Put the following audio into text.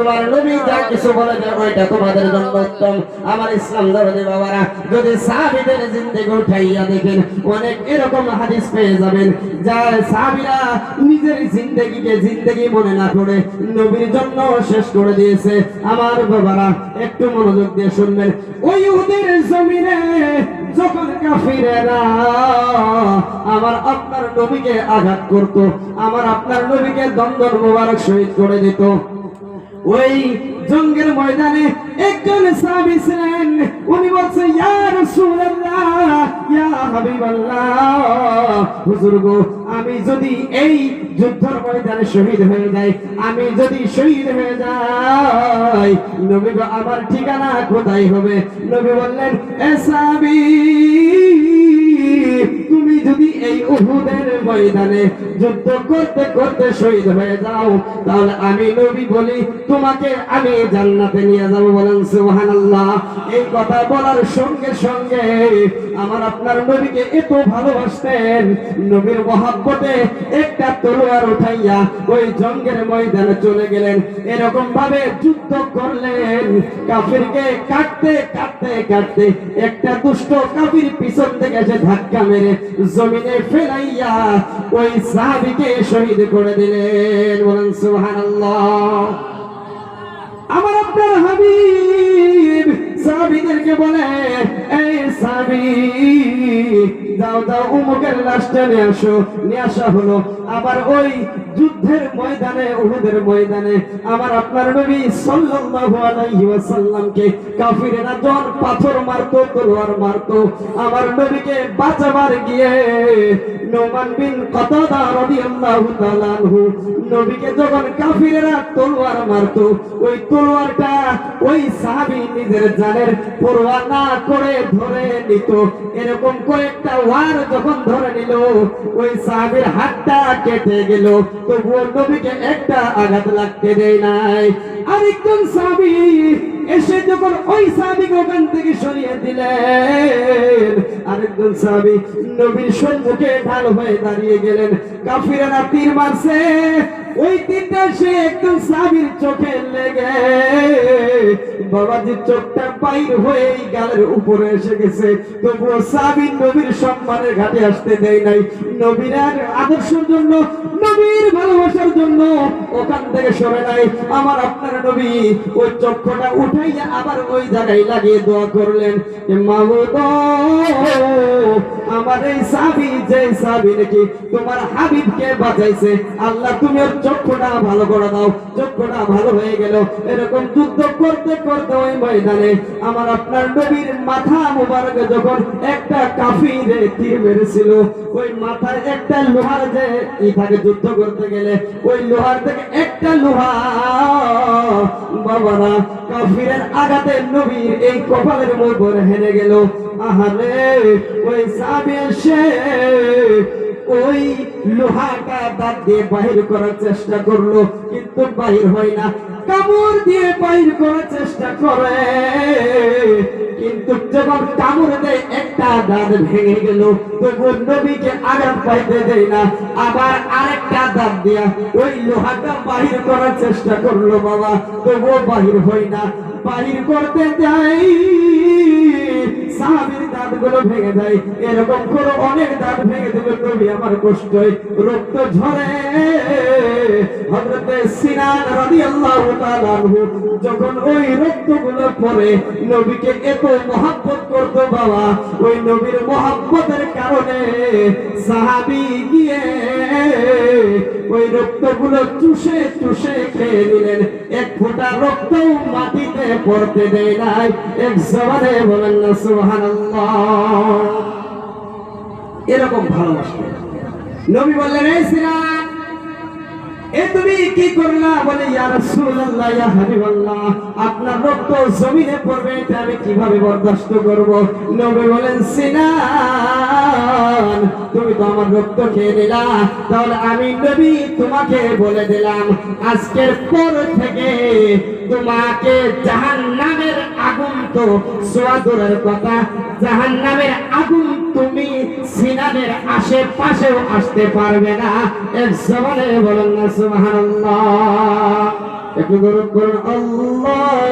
তোমার নবী যা কিছু বলে দেয় ওইটা তোমাদের জন্য উত্তম। আমার ইসলাম ধর্মী বাবারা, যদি সাহাবীদের জিন্দেগি উঠাইয়া দেখেন, অনেক এরকম হাদিস পেয়ে যাবেন যার সাহাবীরা নিজের জিন্দেগিকে জিন্দেগি মনে না করে নবীর জন্য শেষ করে দিয়েছে। আমার বাবারা একটু মনোযোগ দিয়ে শুনবেন। ওই উহুদের জমিনে যখন কাফিরেরা আমার আপনার নবীকে আঘাত করত, আমার আপনার নবীকে দন্দন মোবারক শহীদ করে দিত, ওই জঙ্গের ময়দানে একজন সাহাবী ছিলেন, উনি বলছে ইয়া রাসূলুল্লাহ, ইয়া হাবিবাল্লাহ, হুজুর গো, আমি যদি এই যুদ্ধের ময়দানে শহীদ হয়ে যাই, আমি যদি শহীদ হয়ে যাই, নবী গো আমার ঠিকানা কোথায় হবে? নবী বললেন, এ সাহাবী, তুমি যদি এই উহুদের ময়দানে যুদ্ধ করতে করতে শহীদ হয়ে যাও, তাহলে আমি নবী বলি তোমাকে আমি জান্নাতে নিয়ে যাব। বলেন সুবহানাল্লাহ। এই কথা বলার সঙ্গে সঙ্গে আমার আপনার নবীকে এত ভালোবাসতেন, নবীর মহব্বতে একটা তলোয়ার উঠাইয়া ওই জঙ্গের ময়দানে চলে গেলেন। এরকম ভাবে যুদ্ধ করলেন, কাফিরকে কাটতে কাটতে কাটতে একটা দুষ্ট কাফির পিছন থেকে এসে ধাক্কা মেরে জমিনে ফেলাইয়া ওই সাহাবীকে শহীদ করে দিলেন। বলেন সুবহানাল্লাহ। আমার আপনার হাবিব সাহাবীদেরকে বলে, এই সাহাবী, যাও যাও উমুকের লাশটা নিয়ে আসো। নিয়ে আসা হলো। আবার ওই যুদ্ধের ময়দানে, উহুদের ময়দানে আমার আপনার নবী সাল্লাল্লাহু আলাইহি ওয়াসাল্লামকে কাফিরেরা যখন পাথর মারতো, তলোয়ার মারতো, আমার নবীকে বাঁচাবার গিয়ে নুমান বিন কাতাদা রাদিয়াল্লাহু তাআলা আনহু নবীকে যখন কাফিরেরা তলোয়ার মারতো, ওই তলোয়ারটা ওই সাহাবী নিজের জানের পরোয়া না করে ধরে নিত। এরকম কয়েকটা ওয়ার যখন ধরে নিল, ওই সাহাবীর হাতটা কেটে গেল, তবুও নবীকে একটা আঘাত লাগতে দেয় নাই। আরেকজন সাহাবী এসে যখন ওই সাহাবীকে ওখান থেকে সরিয়ে দিলেন, আরেকজন সাহাবী নবীর সম্মুখে ঢাল হয়ে দাঁড়িয়ে গেলেন। কাফিরেরা তীর মারছে, ওই তীরটা সে একজন সাহাবীর চোখে লেগে বাবাজির চোখটা বাইর হয়ে গালের উপরে এসে গেছে, তবুও সাহাবী নবীর সম্মানের ঘাটে আসতে দেয় নাই। নবীর আদর্শের জন্য, নবীর ভালোবাসার জন্য ওখান থেকে সরে নাই। আমার আপনার নবী ওই চক্ষুটা উঠাইয়া আবার ওই জায়গায় লাগিয়ে দোয়া করলেন, মাবুদ, আমার এই সাহাবী, যে সাহাবী নাকি তোমার হাবিবকে বাঁচাইছে, আল্লাহ তুমি ওর চক্ষুটা ভালো করে দাও। চক্ষুটা ভালো হয়ে গেল। এরকম যুদ্ধ করতে করতে ওই ময়দানে আমার আপনার নবীর মাথা মুবারকে যখন একটা কাফিরে তীর মেরেছিল, ওই মাথায় একটা লোহার যে থাকে যুদ্ধ করতে গেলে, ওই লোহার থেকে একটা লোহা বাবারা কাফিরের আঘাতে নবীর এই কপালের উপর হেরে গেল। আহারে, ওই সাহাবী এসে ওই লোহাটা দাঁত দিয়ে বাহির করার চেষ্টা করলো, কিন্তু বাহির হয় না। কামড় দিয়ে বাহির করার চেষ্টা করে, কিন্তু যখন কামড় দেয় একটা দাঁত ভেঙে গেল, তবু নবীকে আঘাত পাইতে দেয় না। আবার আরেকটা দাঁত দিয়া ওই লোহাটা বাহির করার চেষ্টা করলো বাবা, তবুও বাহির হয় না। বাহির করতে যাই সাহাবীর দাঁতগুলো ভেঙে যায়। এরকম করে অনেক দাঁত ভেঙে দেবে নবী আমার কষ্ট হয়, রক্ত ঝরে। হযরতে সিনান রাদিয়াল্লাহু তাআলা আনহু যখন ওই রক্তগুলো পড়ে নবীকে এত মহব্বত করত বাবা, ওই নবীর মহব্বতের কারণে সাহাবী গিয়ে ওই রক্তগুলো চুষে চুষে খেয়ে নিলেন। এক ফোঁটা রক্ত মাটিতে পড়তে দেয় নাই। এক জবানে বলেন না সুবহানাল্লাহ। এরকম ভালোবাসা নবী বললেন, এই সিনান, এ তুমি কি করলা? বলে, ইয়া রাসূলুল্লাহ, ইয়া হাবিবাল্লাহ, আপনার রক্ত জমিনে পড়বে, এটা আমি কিভাবে বরদাস্ত করব? নবী বলেন, সিনান, তুমি তো আমার রক্ত খেয়ে নিলা, তাহলে আমি নবী তোমাকে বলে দিলাম, আজকের পর থেকে তোমাকে জাহান্নামের আগুন তো ছোঁয়া দূরের কথা, জাহান্নামের আগুন তুমি সিনানের আশেপাশেও আসতে পারবে না। এক জবানে বলেন না সুবহানাল্লাহ। একটু দরুদ করুন আল্লাহ